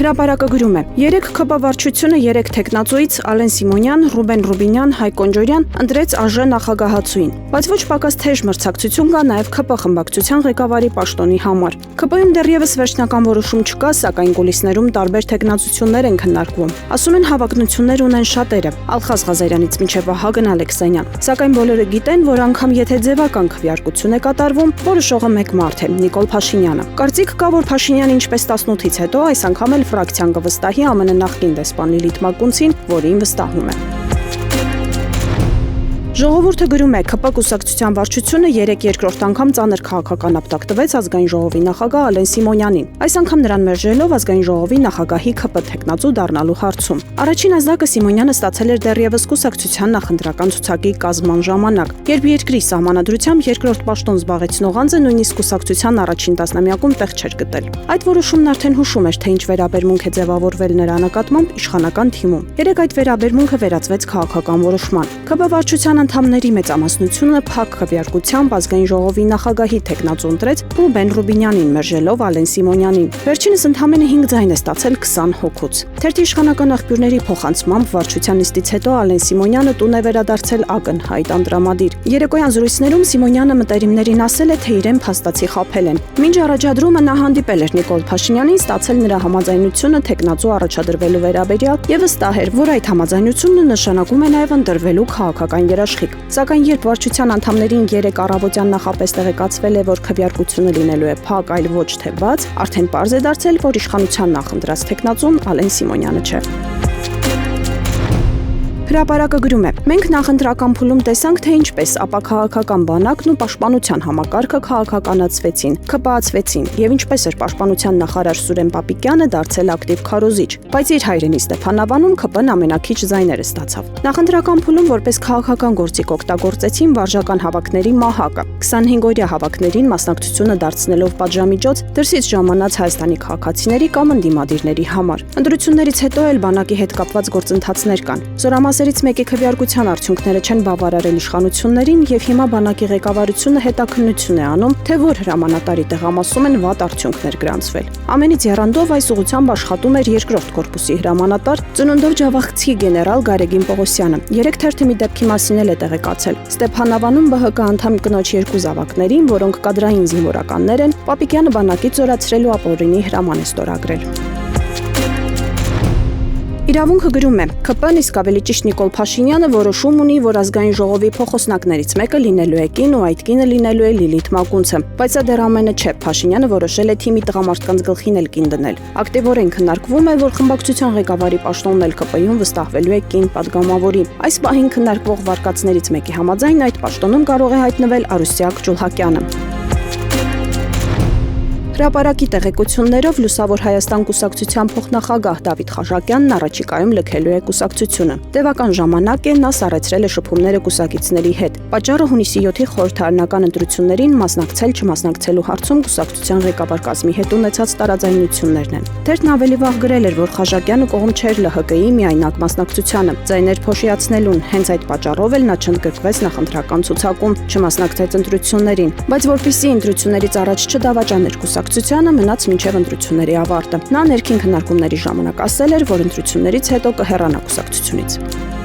Հրապարակը գրում է. 3 ՔՊ վարչությունը 3 տեխնացուից Ալեն Սիմոնյան, Ռուբեն Ռուբինյան, Հայկ Կոնջորյան ընտրեց ԱԺ նախագահացուին, բայց ոչ պակաս թեժ մրցակցություն կա նաև ՔՊ խմբակցության ղեկավարի պաշտոնի համար։ ՔՊ-ում դեռևս վերջնական որոշում չկա, սակայն կուլիսներում տարբեր տեխնացություններ են քննարկվում։ Ասում են հավակնություններ ունեն շատերը՝ Ալխազ Ղազարյանից մինչև Վահագն Ալեքսանյան։ Սակայն բոլորը գիտեն, որ անգամ եթե ձևական քվեարկություն է կատարվում, որոշողը մեկ մարդ է՝ Նիկոլ Փաշինյանը։ Կարծիք կա, որ Փաշինյանը ինչպես 18-ից հետո այս անգամ էլ ֆրակցիան կվստահի ԱՄՆ նախկին դեսպան Լիլիթ Մակունցին, որին վստահում է։ Ժողովուրդը գրում է. ՔՊ կուսակցության վարչությունը 3 երկրորդ անգամ ծանր քաղաքական ապտակ տվեց ազգային ժողովի նախագահ Ալեն Սիմոնյանին։ Այս անգամ նրան մերժելով ազգային ժողովի նախագահի ՔՊ տեխնացու դառնալու հարցում։ Առաջին ազդակը Սիմոնյանը ստացել էր դեռևս կուսակցության նախընտրական ցուցակի կազմման ժամանակ, երբ երկրի սահմանադրությամբ երկրորդ պաշտոն զբաղեցնող անձը նույնիսկ կուսակցության առաջին տասնամյակում տեղ չէր գտել։ Այդ որոշումն արդեն հուշում էր, թե ինչ վերաբերմունք է ձևավորվել նրա նկատմամբ իշխանական թիմում։ Երեք այդ վերաբերմունքը վերածվեց քաղաքական որոշման։ ՔՊ վարչության անդամների մեծամասնությունը փակ քվեարկությամբ ազգային ժողովի նախագահի տեխնացու ընտրեց Ռուբեն Ռուբինյանին, մերժելով Ալեն Սիմոնյանին։ Վերջինս ընդամենը 5 ձայն է ստացել 20 հոգուց։ Թերթի իշխանական աղբյուրների փոխանցմամբ վարչության նիստից հետո Ալեն Սիմոնյանը տուն է վերադարձել ակնհայտ անդրամադիր։ Երեկոյան զրույցներում Սիմոնյանը մտերիմներին ասել է, թե իրեն փաստացի խաբել են։ Մինչ առաջադրումը նա հանդիպել էր Նիկոլ Փաշինյանին, ստացել նրա համաձայնությունը տեխնացու առաջադրվելու վերաբերյալ եւ վստահ էր, որ այդ համաձայնությունը նշանակում է նաեւ ընտրվելու քաղաքական երաշխիք։ Սակայն երբ վարչության անդամներին 3 առավոտյան նախապես տեղեկացվել է, որ քվեարկությունը լինելու է փակ, այլ ոչ թե բաց, արդեն պարզ է դարձել, որ իշխանության նախընտրած տեխնացուն Ալեն Սիմոնյանը չէ։ Հրապարակը գրում է. մենք նախընտրական փուլում տեսանք, թե ինչպես ապաքաղաքական բանակն ու պաշտպանության համակարգը քաղաքականացվեցին, ՔՊ-ացվեցին եւ ինչպես էր պաշտպանության նախարար Սուրեն Պապիկյանը դարձել ակտիվ քարոզիչ, բայց իր հայրենի Ստեփանավանում ՔՊ-ն ամենակիչ ձայները ստացավ։ Նախընտրական փուլում որպես քաղաքական գործիք օգտագործեցին վարժական հավաքների մահակը, 25-օրյա հավաքներին մասնակցությունը դարձնելով պատժամիջոց դրսից ժամանած Հայաստանի քաղաքացիների կամ ընդդիմադիրների համար։ Ընտրություններից հետո էլ բանակի հետ կապված գործընթացներ կան։ Զորամասերից մեկի քվեարկության արդյունքները չեն բավարարել իշխանություններին եւ հիմա բանակի ղեկավարությունը հետաքննություն է անում, թե որ հրամանատարի տեղամասում են վատ արդյունքներ գրանցվել։ Ամենից եռանդով այս ուղղությամբ աշխատում էր երկրորդ կորպուսի հրամանատար, ծնունդով ջավախցի գեներալ Գարեգին Պողոսյանը։ 3 թերթի մի դեպքի մասին էլ է տեղեկացել։ Ստեփանավանում ԲՀԿ անդամ կնոջ 2 զավակներին, որոնք կադրային զինվորականներ են, Պապիկյանը բանակից զորացրելու ապօրինի հրաման է ստորագրել։ Իրավունքը գրում է. ՔՊ-ն իսկ ավելի ճիշտ Նիկոլ Փաշինյանը որոշում ունի, որ ազգային ժողովի փոխոսնակներից մեկը լինելու է կին ու այդ կինը լինելու է Լիլիթ Մակունցը, բայց սա դեռ ամենը չէ։ Փաշինյանը որոշել է թիմի տղամարդկանց գլխին էլ կին դնել։ Ակտիվորեն քննարկվում է, որ խմբակցության ղեկավարի պաշտոնն էլ ՔՊ-ում վստահվելու է կին падգամավորի։ Այս պահին քննարկվող վարկածներից մեկի համաձայն այդ պաշտոնում կարող է հայտնվել Արուսյակ Ջուլհակյանը։ Հրապարակի տեղեկություններով Լուսավոր Հայաստան կուսակցության փոխնախագահ Դավիթ Խաչակյանն առաջիկայում լքելու է կուսակցությունը։ Տևական ժամանակ է նա սառեցրել է շփումները կուսակիցների հետ։ Պատճառը հունիսի 7-ի խորհրդարանական ընտրություններին մասնակցելու հարցում կուսակցության ղեկավար կազմի հետ ունեցած տարաձայնություններն են։ Թերթն ավելի վաղ գրել էր, որ Խաչակյանը կողմ չէր ԼՀԿ-ի միայնակ մասնակցությանը, ձայներ փոշիացնելուն, հենց այդ պատճառով էլ նա չընդգրկվեց նախընտրական ցուցակում, չմասնակցեց ընտրություններին, բայց որpիսի ընտրություններից առաջ չդավաճաներ կուսակցությանը մնաց մինչև ընտրությունների ավարտը։ Նա ներքին քննարկումների ժամանակ ասել էր, որ ընտրություններից հետո կհեռանա կուսակցությունից։